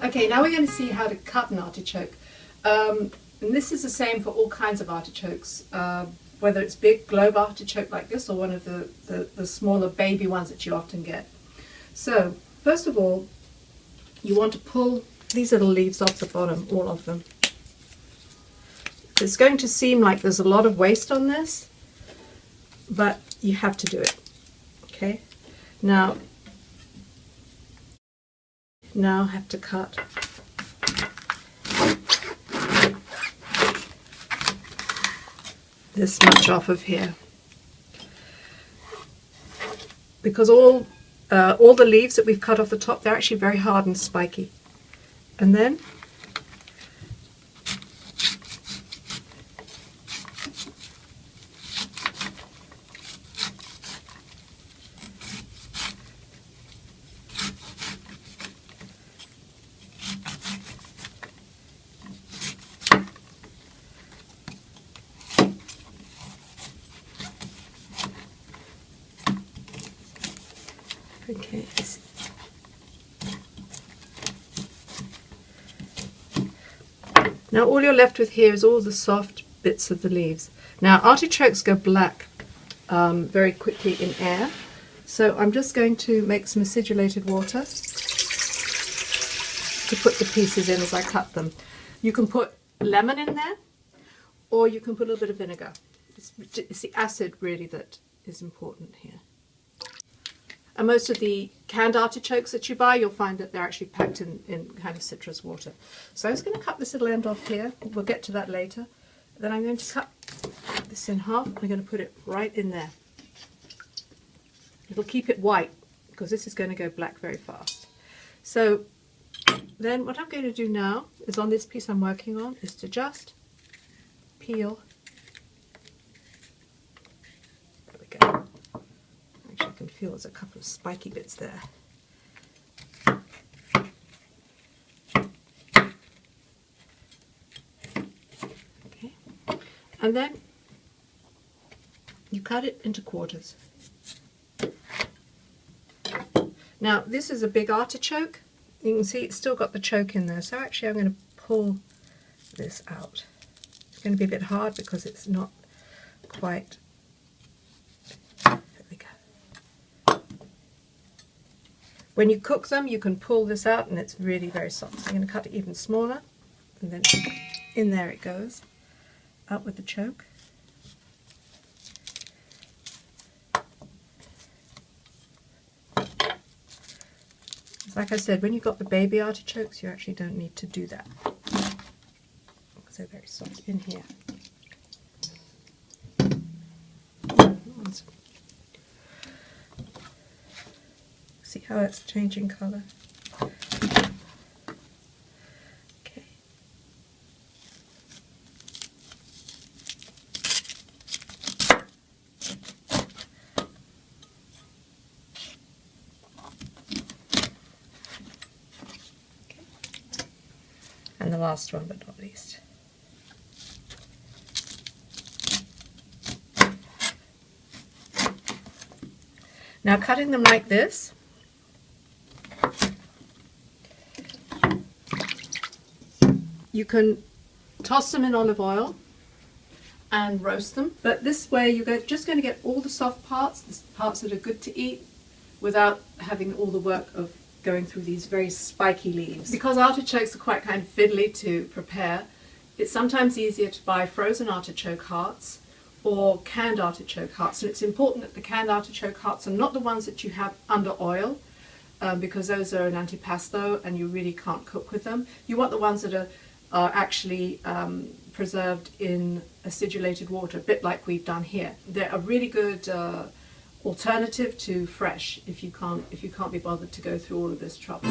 Okay, now we're going to see how to cut an artichoke. And this is the same for all kinds of artichokes, whether it's big globe artichoke like this or one of the smaller baby ones that you often get. So, first of all, you want to pull these little leaves off the bottom, all of them. It's going to seem like there's a lot of waste on this, but you have to do it. Okay, now I have to cut this much off of here, because all the leaves that we've cut off the top, they're actually very hard and spiky. And then okay. Now all you're left with here is all the soft bits of the leaves. Now artichokes go black very quickly in air, so I'm just going to make some acidulated water to put the pieces in as I cut them. You can put lemon in there, or you can put a little bit of vinegar. It's the acid really that is important here. And most of the canned artichokes that you buy, you'll find that they're actually packed in kind of citrus water. So I'm just going to cut this little end off here. We'll get to that later. Then I'm going to cut this in half. I'm going to put it right in there. It'll keep it white because this is going to go black very fast. So then what I'm going to do now is, on this piece I'm working on, is to just peel. There we go. I can feel there's a couple of spiky bits there. Okay, and then you cut it into quarters. Now this is a big artichoke. You can see it's still got the choke in there, so actually I'm going to pull this out. It's going to be a bit hard because it's not quite. When you cook them, you can pull this out and it's really very soft. So I'm going to cut it even smaller, and then in there it goes, out with the choke. Like I said, when you've got the baby artichokes, you actually don't need to do that, because they're very soft in here. See how it's changing colour? Okay. And the last one but not least. Now cutting them like this, you can toss them in olive oil and roast them, but this way you're just going to get all the soft parts, the parts that are good to eat, without having all the work of going through these very spiky leaves. Because artichokes are quite kind of fiddly to prepare, it's sometimes easier to buy frozen artichoke hearts or canned artichoke hearts, and it's important that the canned artichoke hearts are not the ones that you have under oil, because those are an antipasto and you really can't cook with them. You want the ones that are actually preserved in acidulated water, a bit like we've done here. They're a really good alternative to fresh if you can't be bothered to go through all of this trouble.